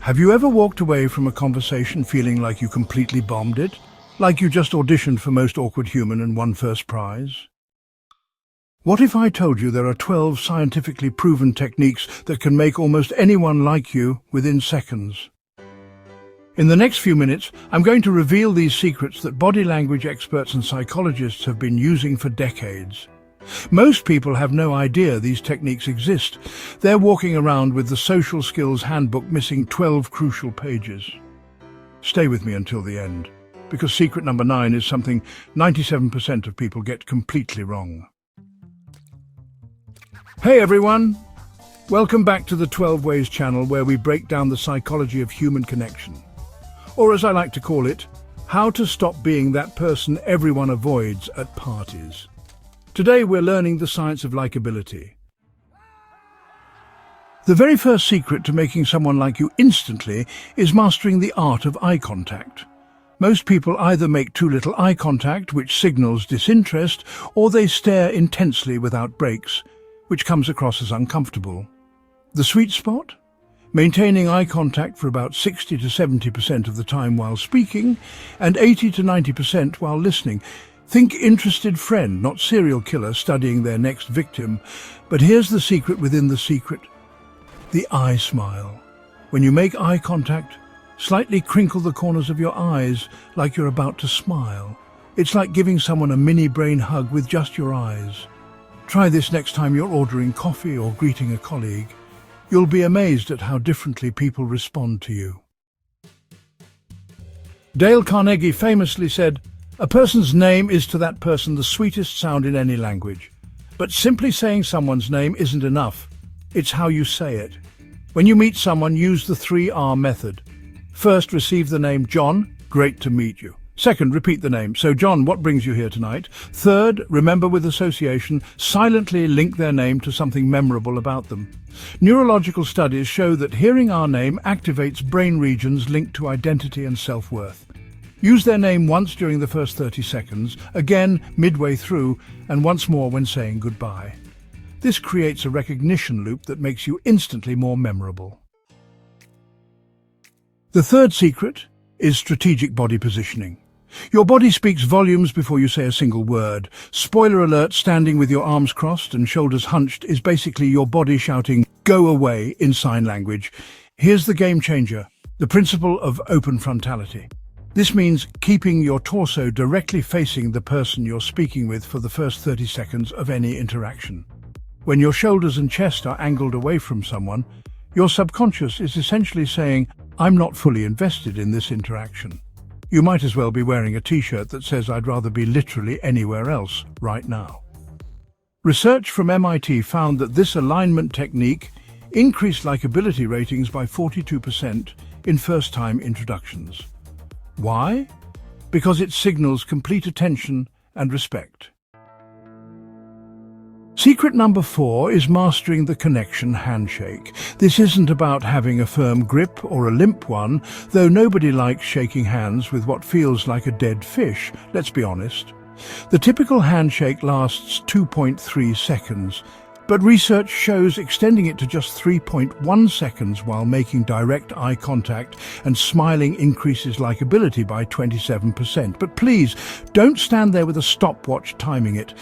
Have you ever walked away from a conversation feeling like you completely bombed it? Like you just auditioned for Most Awkward Human and won first prize? What if I told you there are 12 scientifically proven techniques that can make almost anyone like you within seconds? In the next few minutes, I'm going to reveal these secrets that body language experts and psychologists have been using for decades. Most people have no idea these techniques exist. They're walking around with the social skills handbook missing 12 crucial pages. Stay with me until the end, because secret number 9 is something 97% of people get completely wrong. Hey everyone! Welcome back to the 12 Ways channel, where we break down the psychology of human connection. Or as I like to call it, how to stop being that person everyone avoids at parties. Today we're learning the science of likability. The very first secret to making someone like you instantly is mastering the art of eye contact. Most people either make too little eye contact, which signals disinterest, or they stare intensely without breaks, which comes across as uncomfortable. The sweet spot? Maintaining eye contact for about 60 to 70% of the time while speaking, and 80 to 90% while listening. Think interested friend, not serial killer studying their next victim. But here's the secret within the secret. The eye smile. When you make eye contact, slightly crinkle the corners of your eyes like you're about to smile. It's like giving someone a mini brain hug with just your eyes. Try this next time you're ordering coffee or greeting a colleague. You'll be amazed at how differently people respond to you. Dale Carnegie famously said, "A person's name is to that person the sweetest sound in any language. But simply saying someone's name isn't enough. It's how you say it. When you meet someone, use the 3R method. First, receive the name John, great to meet you. Second, repeat the name. So John, what brings you here tonight? Third, remember with association, silently link their name to something memorable about them. Neurological studies show that hearing our name activates brain regions linked to identity and self-worth. Use their name once during the first 30 seconds, again midway through, and once more when saying goodbye. This creates a recognition loop that makes you instantly more memorable. The third secret is strategic body positioning. Your body speaks volumes before you say a single word. Spoiler alert, standing with your arms crossed and shoulders hunched is basically your body shouting, "Go away," in sign language. Here's the game changer, the principle of open frontality. This means keeping your torso directly facing the person you're speaking with for the first 30 seconds of any interaction. When your shoulders and chest are angled away from someone, your subconscious is essentially saying, "I'm not fully invested in this interaction." You might as well be wearing a t-shirt that says, "I'd rather be literally anywhere else right now." Research from MIT found that this alignment technique increased likability ratings by 42% in first-time introductions. Why? Because it signals complete attention and respect. Secret number 4 is mastering the connection handshake. This isn't about having a firm grip or a limp one, though nobody likes shaking hands with what feels like a dead fish, let's be honest. The typical handshake lasts 2.3 seconds, but research shows extending it to just 3.1 seconds while making direct eye contact and smiling increases likability by 27%. But please, don't stand there with a stopwatch timing it.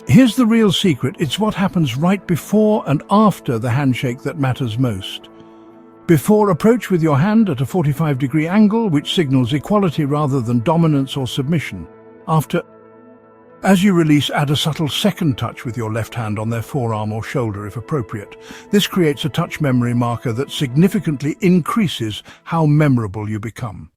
Here's the real secret. It's what happens right before and after the handshake that matters most. Before, approach with your hand at a 45-degree angle, which signals equality rather than dominance or submission. After, as you release, add a subtle second touch with your left hand on their forearm or shoulder if appropriate. This creates a touch memory marker that significantly increases how memorable you become.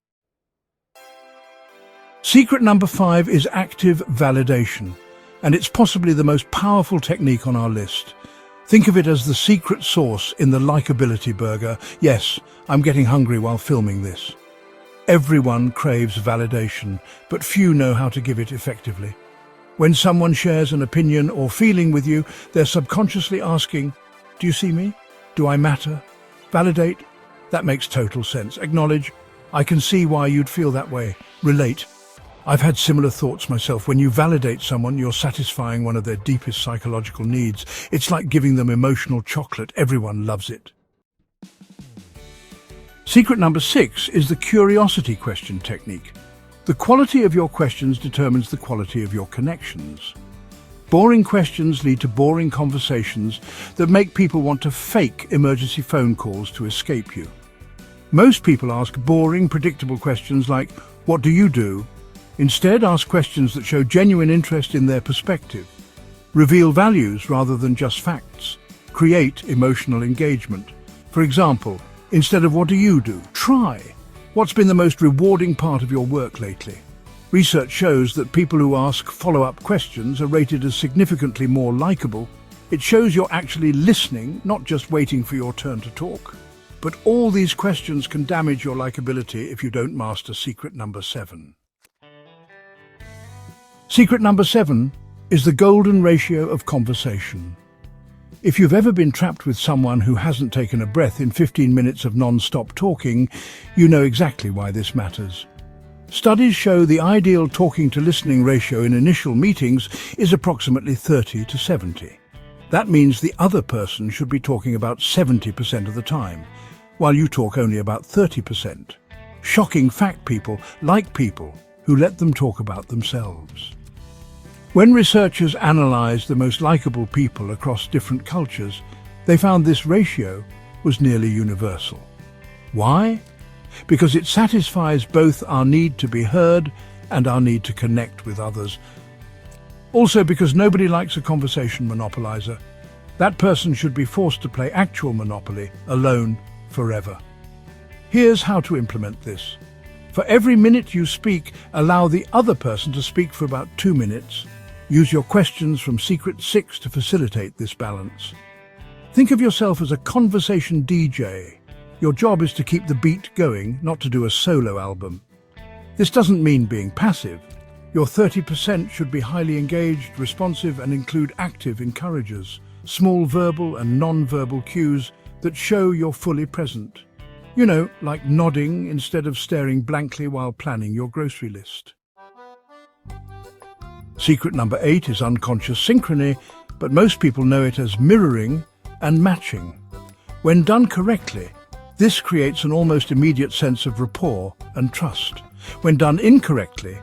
Secret number 5 is active validation. And it's possibly the most powerful technique on our list. Think of it as the secret sauce in the likability burger. Yes, I'm getting hungry while filming this. Everyone craves validation, but few know how to give it effectively. When someone shares an opinion or feeling with you, they're subconsciously asking, "Do you see me? Do I matter?" Validate? That makes total sense. Acknowledge, "I can see why you'd feel that way." Relate. I've had similar thoughts myself. When you validate someone, you're satisfying one of their deepest psychological needs. It's like giving them emotional chocolate. Everyone loves it. Secret number 6 is the curiosity question technique. The quality of your questions determines the quality of your connections. Boring questions lead to boring conversations that make people want to fake emergency phone calls to escape you. Most people ask boring, predictable questions like, "What do you do?" Instead, ask questions that show genuine interest in their perspective. Reveal values rather than just facts. Create emotional engagement. For example, instead of "What do you do?" try, "What's been the most rewarding part of your work lately?" Research shows that people who ask follow-up questions are rated as significantly more likable. It shows you're actually listening, not just waiting for your turn to talk. But all these questions can damage your likability if you don't master secret number 7. Secret number 7 is the golden ratio of conversation. If you've ever been trapped with someone who hasn't taken a breath in 15 minutes of non-stop talking, you know exactly why this matters. Studies show the ideal talking to listening ratio in initial meetings is approximately 30 to 70. That means the other person should be talking about 70% of the time, while you talk only about 30%. Shocking fact: people like people who let them talk about themselves. When researchers analyzed the most likable people across different cultures, they found this ratio was nearly universal. Why? Because it satisfies both our need to be heard and our need to connect with others. Also because nobody likes a conversation monopolizer. That person should be forced to play actual Monopoly, alone, forever. Here's how to implement this. For every minute you speak, allow the other person to speak for about 2 minutes. Use your questions from Secret 6 to facilitate this balance. Think of yourself as a conversation DJ. Your job is to keep the beat going, not to do a solo album. This doesn't mean being passive. Your 30% should be highly engaged, responsive, and include active encouragers, small verbal and non-verbal cues that show you're fully present. You know, like nodding instead of staring blankly while planning your grocery list. Secret number 8 is unconscious synchrony, but most people know it as mirroring and matching. When done correctly, this creates an almost immediate sense of rapport and trust. When done incorrectly,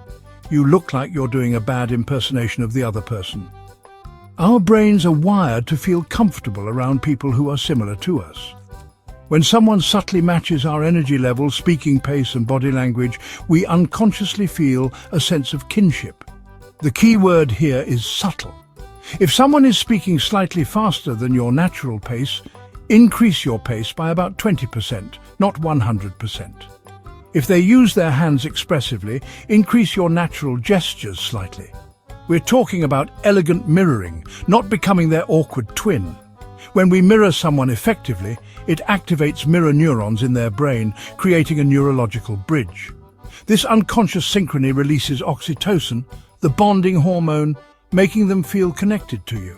you look like you're doing a bad impersonation of the other person. Our brains are wired to feel comfortable around people who are similar to us. When someone subtly matches our energy level, speaking pace and body language, we unconsciously feel a sense of kinship. The key word here is subtle. If someone is speaking slightly faster than your natural pace, increase your pace by about 20%, not 100%. If they use their hands expressively, increase your natural gestures slightly. We're talking about elegant mirroring, not becoming their awkward twin. When we mirror someone effectively, it activates mirror neurons in their brain, creating a neurological bridge. This unconscious synchrony releases oxytocin, the bonding hormone, making them feel connected to you.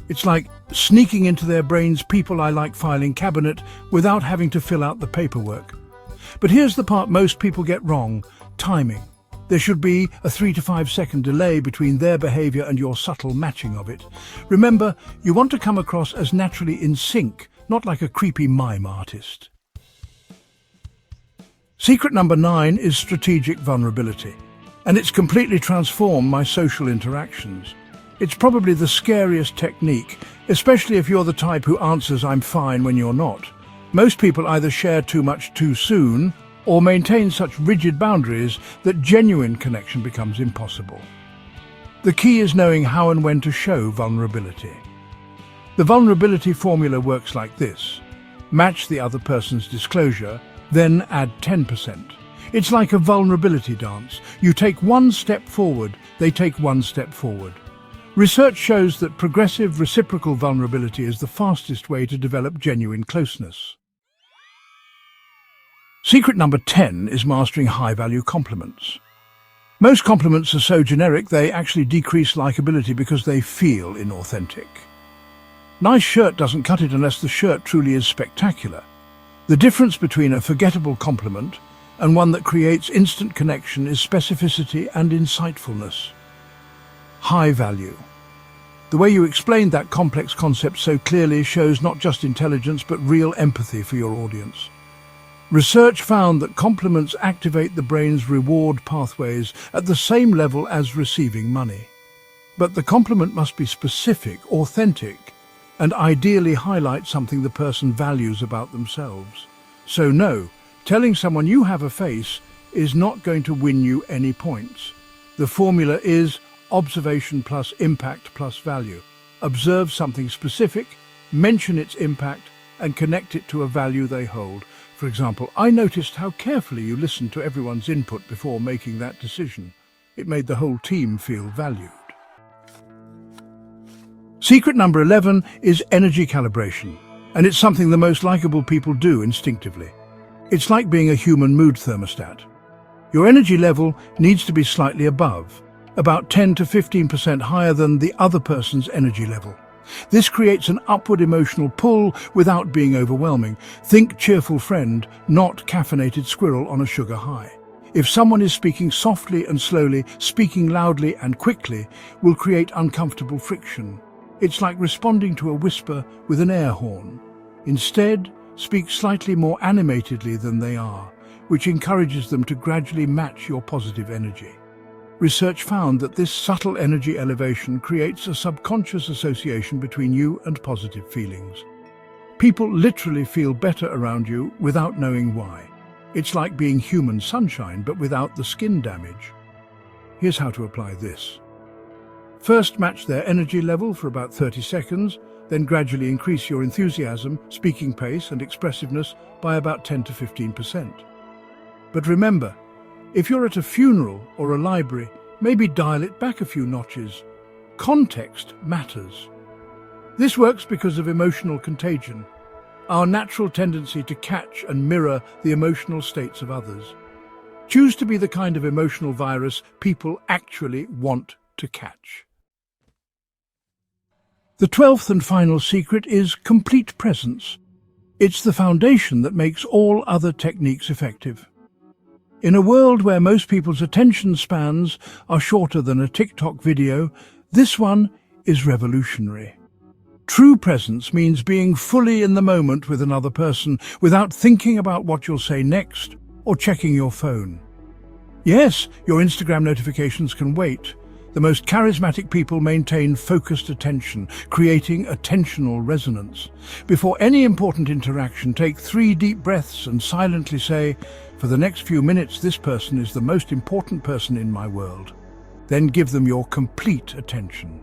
It's like sneaking into their brain's "people I like" filing cabinet without having to fill out the paperwork. But here's the part most people get wrong: timing. There should be a 3 to 5 second delay between their behavior and your subtle matching of it. Remember, you want to come across as naturally in sync, not like a creepy mime artist. Secret number 9 is strategic vulnerability, and it's completely transformed my social interactions. It's probably the scariest technique, especially if you're the type who answers "I'm fine" when you're not. Most people either share too much too soon or maintain such rigid boundaries that genuine connection becomes impossible. The key is knowing how and when to show vulnerability. The vulnerability formula works like this: match the other person's disclosure, then add 10%. It's like a vulnerability dance. You take one step forward, they take one step forward. Research shows that progressive reciprocal vulnerability is the fastest way to develop genuine closeness. Secret number 10 is mastering high-value compliments. Most compliments are so generic they actually decrease likability because they feel inauthentic. Nice shirt doesn't cut it unless the shirt truly is spectacular. The difference between a forgettable compliment and one that creates instant connection is specificity and insightfulness. High value. The way you explained that complex concept so clearly shows not just intelligence but real empathy for your audience. Research found that compliments activate the brain's reward pathways at the same level as receiving money. But the compliment must be specific, authentic, and ideally highlight something the person values about themselves. So no, telling someone you have a face is not going to win you any points. The formula is observation plus impact plus value. Observe something specific, mention its impact, and connect it to a value they hold. For example, I noticed how carefully you listened to everyone's input before making that decision. It made the whole team feel valued. Secret number 11 is energy calibration, and it's something the most likable people do instinctively. It's like being a human mood thermostat. Your energy level needs to be slightly above, about 10 to 15% higher than the other person's energy level. This creates an upward emotional pull without being overwhelming. Think cheerful friend, not caffeinated squirrel on a sugar high. If someone is speaking softly and slowly, speaking loudly and quickly will create uncomfortable friction. It's like responding to a whisper with an air horn. Instead, speak slightly more animatedly than they are, which encourages them to gradually match your positive energy. Research found that this subtle energy elevation creates a subconscious association between you and positive feelings. People literally feel better around you without knowing why. It's like being human sunshine, but without the skin damage. Here's how to apply this. First, match their energy level for about 30 seconds, then gradually increase your enthusiasm, speaking pace, and expressiveness by about 10 to 15%. But remember, if you're at a funeral or a library, maybe dial it back a few notches. Context matters. This works because of emotional contagion, our natural tendency to catch and mirror the emotional states of others. Choose to be the kind of emotional virus people actually want to catch. The 12th and final secret is complete presence. It's the foundation that makes all other techniques effective. In a world where most people's attention spans are shorter than a TikTok video, this one is revolutionary. True presence means being fully in the moment with another person without thinking about what you'll say next or checking your phone. Yes, your Instagram notifications can wait. The most charismatic people maintain focused attention, creating attentional resonance. Before any important interaction, take 3 deep breaths and silently say, "For the next few minutes, this person is the most important person in my world." Then give them your complete attention.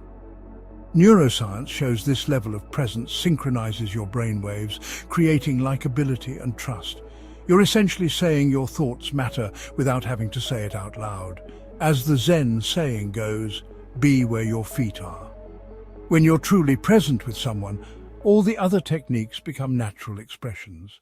Neuroscience shows this level of presence synchronizes your brainwaves, creating likability and trust. You're essentially saying your thoughts matter without having to say it out loud. As the Zen saying goes, be where your feet are. When you're truly present with someone, all the other techniques become natural expressions.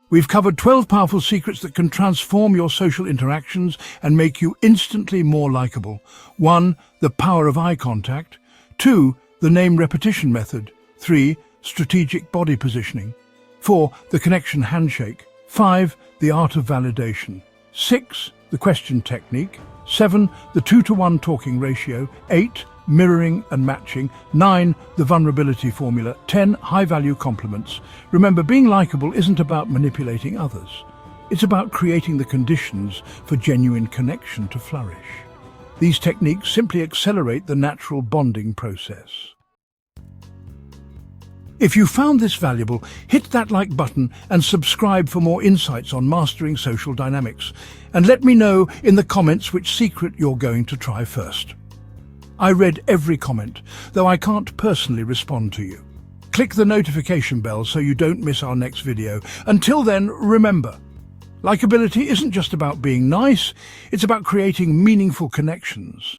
We've covered 12 powerful secrets that can transform your social interactions and make you instantly more likable. 1. The power of eye contact. 2. The name repetition method. 3. Strategic body positioning. 4. The connection handshake. 5. The art of validation. 6. The question technique. 7. The 2-to-1 talking ratio. 8. Mirroring and matching. 9. The vulnerability formula. 10. High-value compliments. Remember, being likable isn't about manipulating others. It's about creating the conditions for genuine connection to flourish. These techniques simply accelerate the natural bonding process. If you found this valuable, hit that like button and subscribe for more insights on mastering social dynamics. And let me know in the comments which secret you're going to try first. I read every comment, though I can't personally respond to you. Click the notification bell so you don't miss our next video. Until then, remember, likability isn't just about being nice, it's about creating meaningful connections.